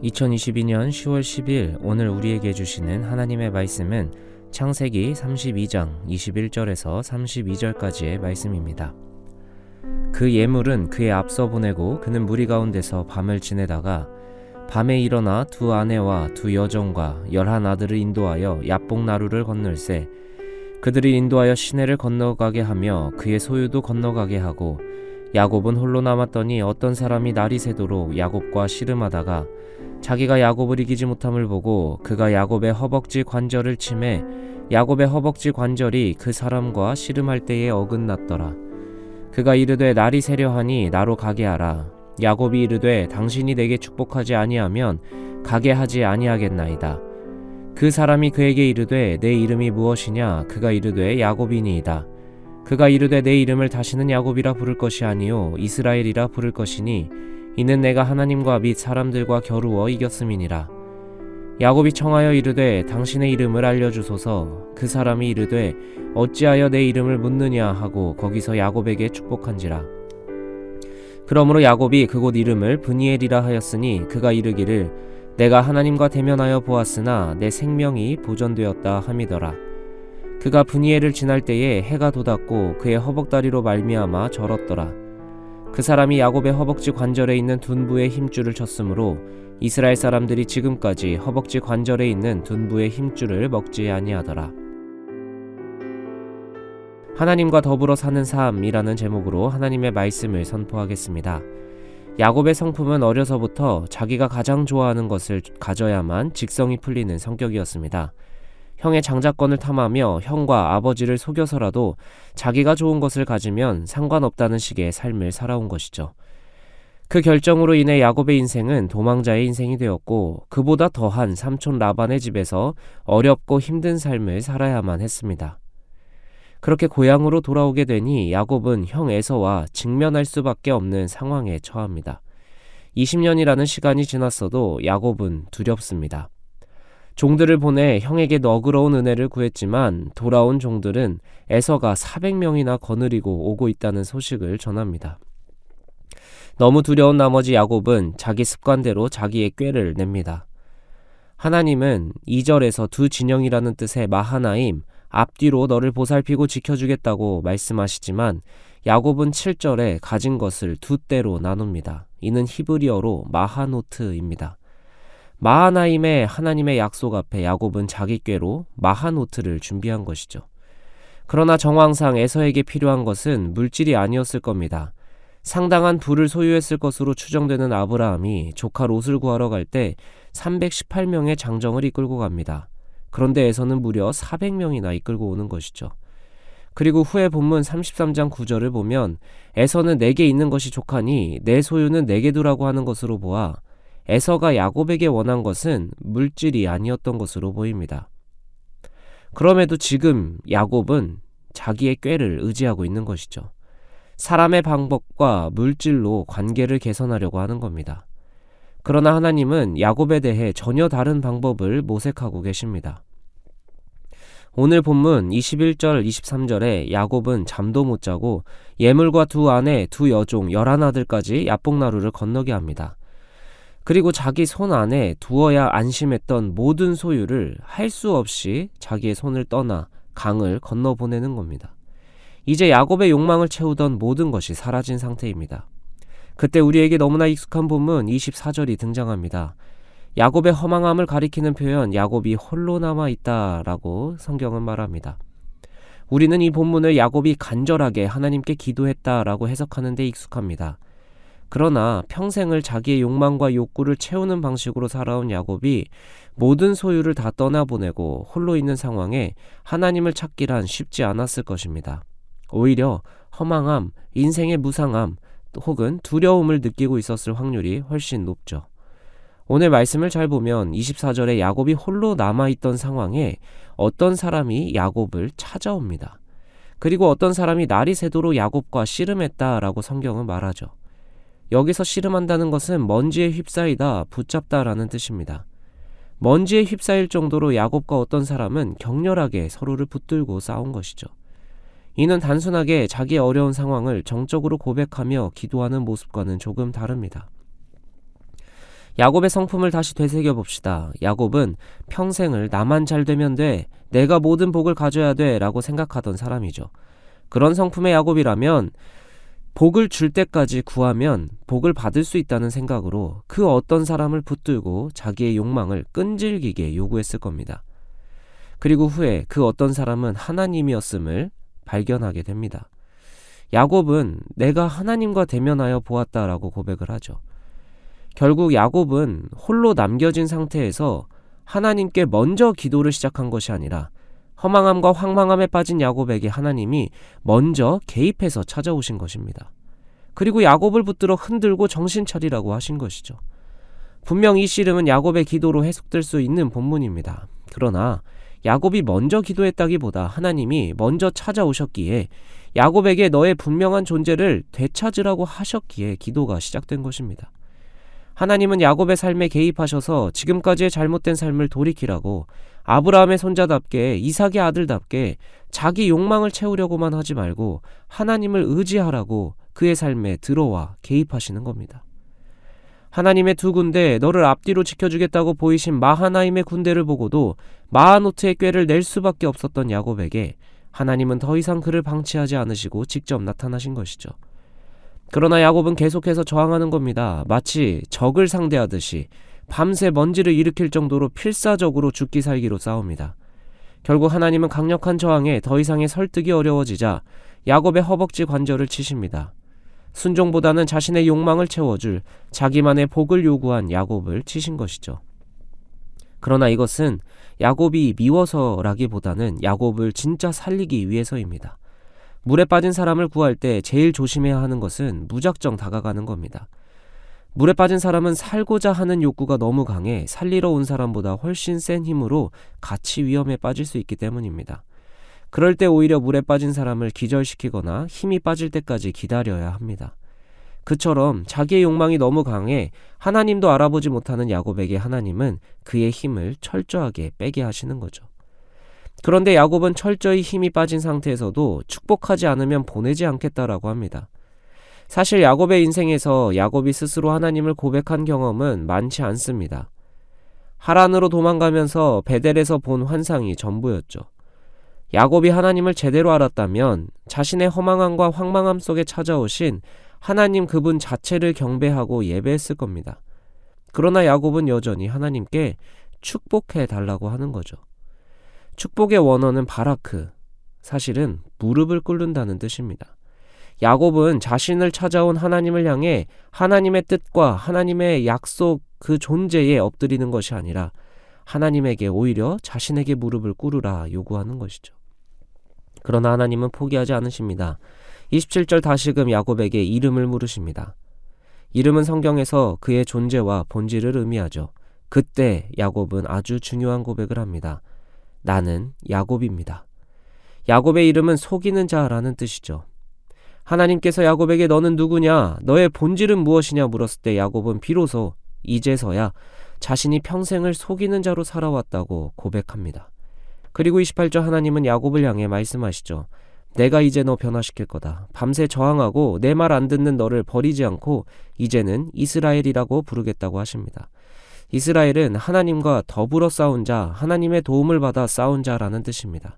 2022년 10월 10일 오늘 우리에게 주시는 하나님의 말씀은 창세기 32장 21절에서 32절까지의 말씀입니다. 그 예물은 그의 앞서 보내고 그는 무리 가운데서 밤을 지내다가 밤에 일어나 두 아내와 두 여종과 11 아들을 인도하여 야복나루를 건널세 그들이 인도하여 시내를 건너가게 하며 그의 소유도 건너가게 하고 야곱은 홀로 남았더니 어떤 사람이 날이 새도록 야곱과 씨름하다가 자기가 야곱을 이기지 못함을 보고 그가 야곱의 허벅지 관절을 치매 야곱의 허벅지 관절이 그 사람과 씨름할 때에 어긋났더라. 그가 이르되 날이 새려하니 나로 가게 하라. 야곱이 이르되 당신이 내게 축복하지 아니하면 가게 하지 아니하겠나이다. 그 사람이 그에게 이르되 내 이름이 무엇이냐? 그가 이르되 야곱이니이다. 그가 이르되 내 이름을 다시는 야곱이라 부를 것이 아니요 이스라엘이라 부를 것이니 이는 내가 하나님과 및 사람들과 겨루어 이겼음이니라. 야곱이 청하여 이르되 당신의 이름을 알려주소서. 그 사람이 이르되 어찌하여 내 이름을 묻느냐 하고 거기서 야곱에게 축복한지라. 그러므로 야곱이 그곳 이름을 브니엘이라 하였으니 그가 이르기를 내가 하나님과 대면하여 보았으나 내 생명이 보존되었다 함이더라. 그가 브니엘을 지날 때에 해가 돋았고 그의 허벅다리로 말미암아 절었더라. 그 사람이 야곱의 허벅지 관절에 있는 둔부의 힘줄을 쳤으므로 이스라엘 사람들이 지금까지 허벅지 관절에 있는 둔부의 힘줄을 먹지 아니하더라. 하나님과 더불어 사는 삶이라는 제목으로 하나님의 말씀을 선포하겠습니다. 야곱의 성품은 어려서부터 자기가 가장 좋아하는 것을 가져야만 직성이 풀리는 성격이었습니다. 형의 장자권을 탐하며 형과 아버지를 속여서라도 자기가 좋은 것을 가지면 상관없다는 식의 삶을 살아온 것이죠. 그 결정으로 인해 야곱의 인생은 도망자의 인생이 되었고 그보다 더한 삼촌 라반의 집에서 어렵고 힘든 삶을 살아야만 했습니다. 그렇게 고향으로 돌아오게 되니 야곱은 형 에서와 직면할 수밖에 없는 상황에 처합니다. 20년이라는 시간이 지났어도 야곱은 두렵습니다. 종들을 보내 형에게 너그러운 은혜를 구했지만 돌아온 종들은 에서가 400명이나 거느리고 오고 있다는 소식을 전합니다. 너무 두려운 나머지 야곱은 자기 습관대로 자기의 꾀를 냅니다. 하나님은 2절에서 두 진영이라는 뜻의 마하나임, 앞뒤로 너를 보살피고 지켜주겠다고 말씀하시지만 야곱은 7절에 가진 것을 두 때로 나눕니다. 이는 히브리어로 마하노트입니다. 마하나임의 하나님의 약속 앞에 야곱은 자기 꾀로 마하노트를 준비한 것이죠. 그러나 정황상 에서에게 필요한 것은 물질이 아니었을 겁니다. 상당한 부를 소유했을 것으로 추정되는 아브라함이 조카 롯을 구하러 갈 때 318명의 장정을 이끌고 갑니다. 그런데 에서는 무려 400명이나 이끌고 오는 것이죠. 그리고 후에 본문 33장 9절을 보면 에서는 내게 있는 것이 족하니 내 소유는 내게 두라고 하는 것으로 보아 에서가 야곱에게 원한 것은 물질이 아니었던 것으로 보입니다. 그럼에도 지금 야곱은 자기의 꾀를 의지하고 있는 것이죠. 사람의 방법과 물질로 관계를 개선하려고 하는 겁니다. 그러나 하나님은 야곱에 대해 전혀 다른 방법을 모색하고 계십니다. 오늘 본문 21절 23절에 야곱은 잠도 못 자고 예물과 두 아내 두 여종 11 아들까지 야복나루를 건너게 합니다. 그리고 자기 손 안에 두어야 안심했던 모든 소유를 할 수 없이 자기의 손을 떠나 강을 건너보내는 겁니다. 이제 야곱의 욕망을 채우던 모든 것이 사라진 상태입니다. 그때 우리에게 너무나 익숙한 본문 24절이 등장합니다. 야곱의 허망함을 가리키는 표현 야곱이 홀로 남아있다라고 성경은 말합니다. 우리는 이 본문을 야곱이 간절하게 하나님께 기도했다라고 해석하는 데 익숙합니다. 그러나 평생을 자기의 욕망과 욕구를 채우는 방식으로 살아온 야곱이 모든 소유를 다 떠나보내고 홀로 있는 상황에 하나님을 찾기란 쉽지 않았을 것입니다. 오히려 허망함, 인생의 무상함, 혹은 두려움을 느끼고 있었을 확률이 훨씬 높죠. 오늘 말씀을 잘 보면 24절에 야곱이 홀로 남아있던 상황에 어떤 사람이 야곱을 찾아옵니다. 그리고 어떤 사람이 날이 새도록 야곱과 씨름했다라고 성경은 말하죠. 여기서 씨름한다는 것은 먼지에 휩싸이다, 붙잡다라는 뜻입니다. 먼지에 휩싸일 정도로 야곱과 어떤 사람은 격렬하게 서로를 붙들고 싸운 것이죠. 이는 단순하게 자기의 어려운 상황을 정적으로 고백하며 기도하는 모습과는 조금 다릅니다. 야곱의 성품을 다시 되새겨봅시다. 야곱은 평생을 나만 잘 되면 돼, 내가 모든 복을 가져야 돼 라고 생각하던 사람이죠. 그런 성품의 야곱이라면 복을 줄 때까지 구하면 복을 받을 수 있다는 생각으로 그 어떤 사람을 붙들고 자기의 욕망을 끈질기게 요구했을 겁니다. 그리고 후에 그 어떤 사람은 하나님이었음을 발견하게 됩니다. 야곱은 내가 하나님과 대면하여 보았다라고 고백을 하죠. 결국 야곱은 홀로 남겨진 상태에서 하나님께 먼저 기도를 시작한 것이 아니라 허망함과 황망함에 빠진 야곱에게 하나님이 먼저 개입해서 찾아오신 것입니다. 그리고 야곱을 붙들어 흔들고 정신 차리라고 하신 것이죠. 분명 이 씨름은 야곱의 기도로 해석될 수 있는 본문입니다. 그러나 야곱이 먼저 기도했다기보다 하나님이 먼저 찾아오셨기에 야곱에게 너의 분명한 존재를 되찾으라고 하셨기에 기도가 시작된 것입니다. 하나님은 야곱의 삶에 개입하셔서 지금까지의 잘못된 삶을 돌이키라고 아브라함의 손자답게 이삭의 아들답게 자기 욕망을 채우려고만 하지 말고 하나님을 의지하라고 그의 삶에 들어와 개입하시는 겁니다. 하나님의 두 군대 너를 앞뒤로 지켜주겠다고 보이신 마하나임의 군대를 보고도 마하노트의 꾀를 낼 수밖에 없었던 야곱에게 하나님은 더 이상 그를 방치하지 않으시고 직접 나타나신 것이죠. 그러나 야곱은 계속해서 저항하는 겁니다. 마치 적을 상대하듯이 밤새 먼지를 일으킬 정도로 필사적으로 죽기 살기로 싸웁니다. 결국 하나님은 강력한 저항에 더 이상의 설득이 어려워지자 야곱의 허벅지 관절을 치십니다. 순종보다는 자신의 욕망을 채워줄 자기만의 복을 요구한 야곱을 치신 것이죠. 그러나 이것은 야곱이 미워서라기보다는 야곱을 진짜 살리기 위해서입니다. 물에 빠진 사람을 구할 때 제일 조심해야 하는 것은 무작정 다가가는 겁니다. 물에 빠진 사람은 살고자 하는 욕구가 너무 강해 살리러 온 사람보다 훨씬 센 힘으로 같이 위험에 빠질 수 있기 때문입니다. 그럴 때 오히려 물에 빠진 사람을 기절시키거나 힘이 빠질 때까지 기다려야 합니다. 그처럼 자기의 욕망이 너무 강해 하나님도 알아보지 못하는 야곱에게 하나님은 그의 힘을 철저하게 빼게 하시는 거죠. 그런데 야곱은 철저히 힘이 빠진 상태에서도 축복하지 않으면 보내지 않겠다라고 합니다. 사실 야곱의 인생에서 야곱이 스스로 하나님을 고백한 경험은 많지 않습니다. 하란으로 도망가면서 베델에서 본 환상이 전부였죠. 야곱이 하나님을 제대로 알았다면 자신의 허망함과 황망함 속에 찾아오신 하나님 그분 자체를 경배하고 예배했을 겁니다. 그러나 야곱은 여전히 하나님께 축복해 달라고 하는 거죠. 축복의 원어는 바라크, 사실은 무릎을 꿇는다는 뜻입니다. 야곱은 자신을 찾아온 하나님을 향해 하나님의 뜻과 하나님의 약속 그 존재에 엎드리는 것이 아니라 하나님에게 오히려 자신에게 무릎을 꿇으라 요구하는 것이죠. 그러나 하나님은 포기하지 않으십니다. 27절 다시금 야곱에게 이름을 물으십니다. 이름은 성경에서 그의 존재와 본질을 의미하죠. 그때 야곱은 아주 중요한 고백을 합니다. 나는 야곱입니다. 야곱의 이름은 속이는 자라는 뜻이죠. 하나님께서 야곱에게 너는 누구냐, 너의 본질은 무엇이냐 물었을 때 야곱은 비로소 이제서야 자신이 평생을 속이는 자로 살아왔다고 고백합니다. 그리고 28절 하나님은 야곱을 향해 말씀하시죠. 내가 이제 너 변화시킬 거다. 밤새 저항하고 내 말 안 듣는 너를 버리지 않고 이제는 이스라엘이라고 부르겠다고 하십니다. 이스라엘은 하나님과 더불어 싸운 자, 하나님의 도움을 받아 싸운 자라는 뜻입니다.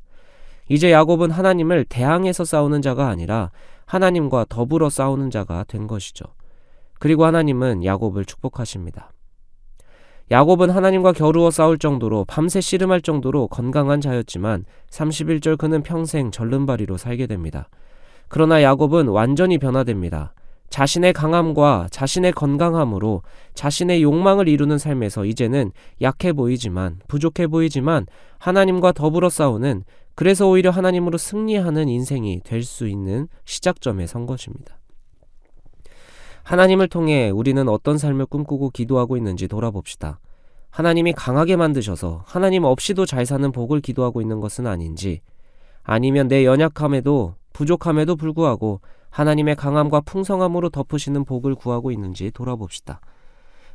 이제 야곱은 하나님을 대항해서 싸우는 자가 아니라 하나님과 더불어 싸우는 자가 된 것이죠. 그리고 하나님은 야곱을 축복하십니다. 야곱은 하나님과 겨루어 싸울 정도로 밤새 씨름할 정도로 건강한 자였지만 31절 그는 평생 절름발이로 살게 됩니다. 그러나 야곱은 완전히 변화됩니다. 자신의 강함과 자신의 건강함으로 자신의 욕망을 이루는 삶에서 이제는 약해 보이지만 부족해 보이지만 하나님과 더불어 싸우는, 그래서 오히려 하나님으로 승리하는 인생이 될 수 있는 시작점에 선 것입니다. 하나님을 통해 우리는 어떤 삶을 꿈꾸고 기도하고 있는지 돌아봅시다. 하나님이 강하게 만드셔서 하나님 없이도 잘 사는 복을 기도하고 있는 것은 아닌지, 아니면 내 연약함에도 부족함에도 불구하고 하나님의 강함과 풍성함으로 덮으시는 복을 구하고 있는지 돌아봅시다.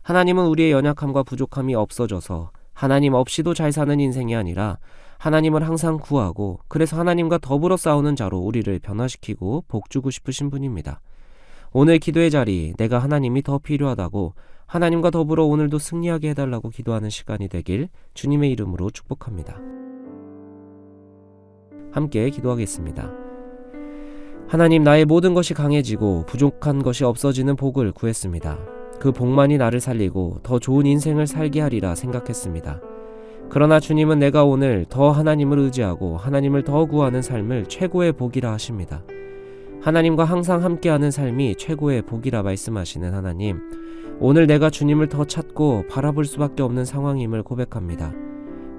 하나님은 우리의 연약함과 부족함이 없어져서 하나님 없이도 잘 사는 인생이 아니라 하나님을 항상 구하고 그래서 하나님과 더불어 싸우는 자로 우리를 변화시키고 복 주고 싶으신 분입니다. 오늘 기도의 자리, 내가 하나님이 더 필요하다고 하나님과 더불어 오늘도 승리하게 해달라고 기도하는 시간이 되길 주님의 이름으로 축복합니다. 함께 기도하겠습니다. 하나님, 나의 모든 것이 강해지고 부족한 것이 없어지는 복을 구했습니다. 그 복만이 나를 살리고 더 좋은 인생을 살게 하리라 생각했습니다. 그러나 주님은 내가 오늘 더 하나님을 의지하고 하나님을 더 구하는 삶을 최고의 복이라 하십니다. 하나님과 항상 함께하는 삶이 최고의 복이라 말씀하시는 하나님, 오늘 내가 주님을 더 찾고 바라볼 수밖에 없는 상황임을 고백합니다.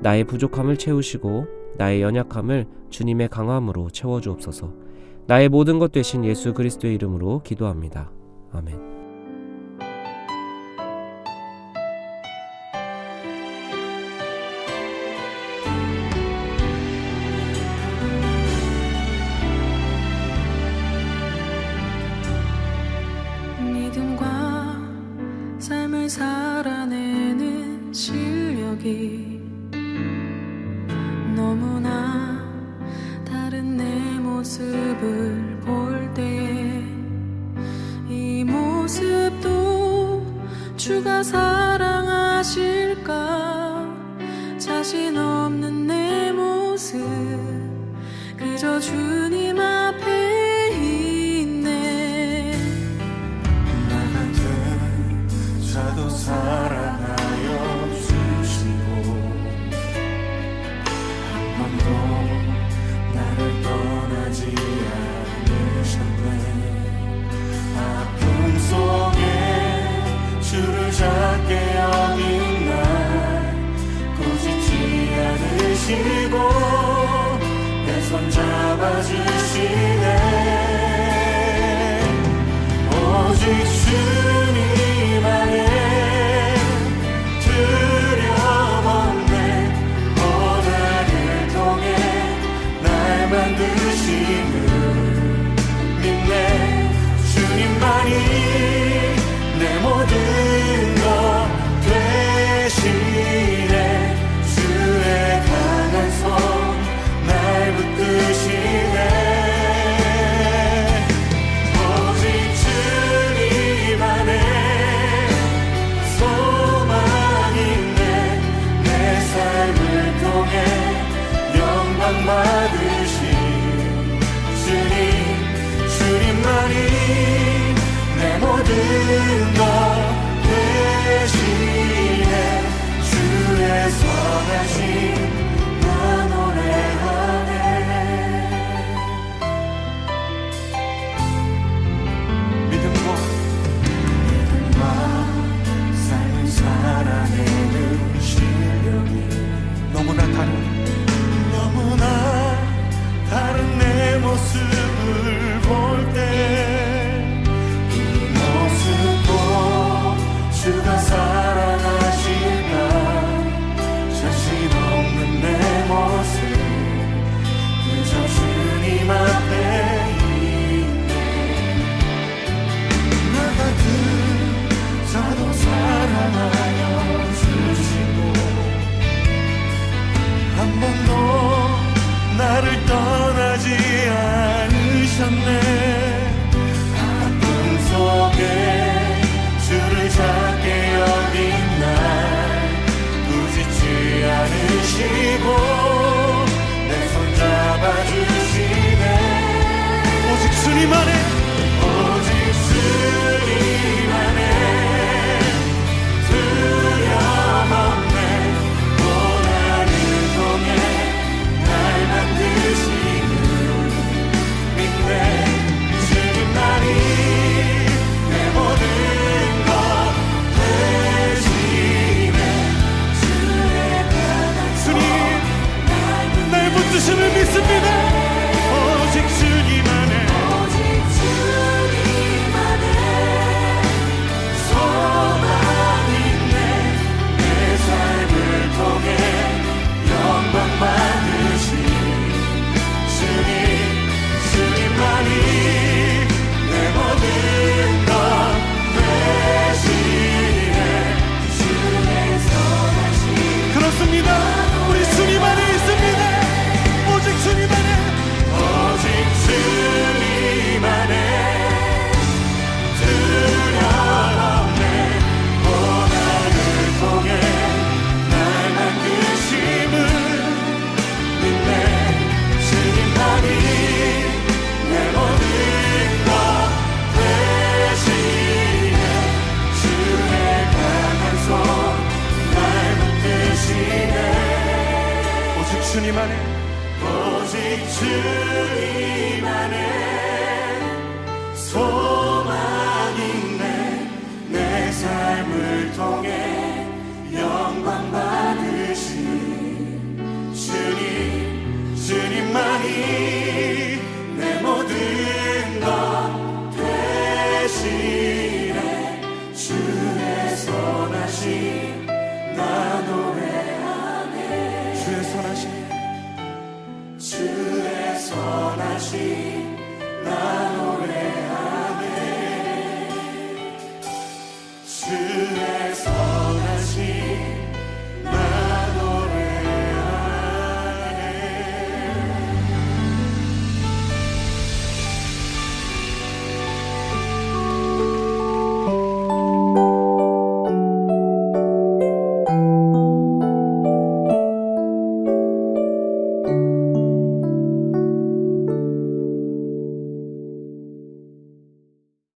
나의 부족함을 채우시고 나의 연약함을 주님의 강함으로 채워주옵소서. 나의 모든 것 되신 예수 그리스도의 이름으로 기도합니다. 아멘. 믿음과 삶을 살아내는 실력이 너무나 다른 내 모습을 볼 때에 이 모습도 주가 사랑하실까? 자신 없는 내 모습 그저 주님 앞에 있네. 나 같은 자도 사랑하여 주시고 한 번도 나를 떠나지 않으셨네. 아픔 속에 주를 찾게 여긴 날 꾸짖지 않으시고 내 손 잡아주시네. 오직 주님 안에 두려움없네. 고난을 통해 날 만드심을 믿네. 주님만이 내 모든 것 되시네. 주의 강한 손 날 붙드시네. 오직 주님 안에 오직 주님 안에 소망 있네. 내 삶을 통해 영광 받으신 주님만이 내 모든 것 되시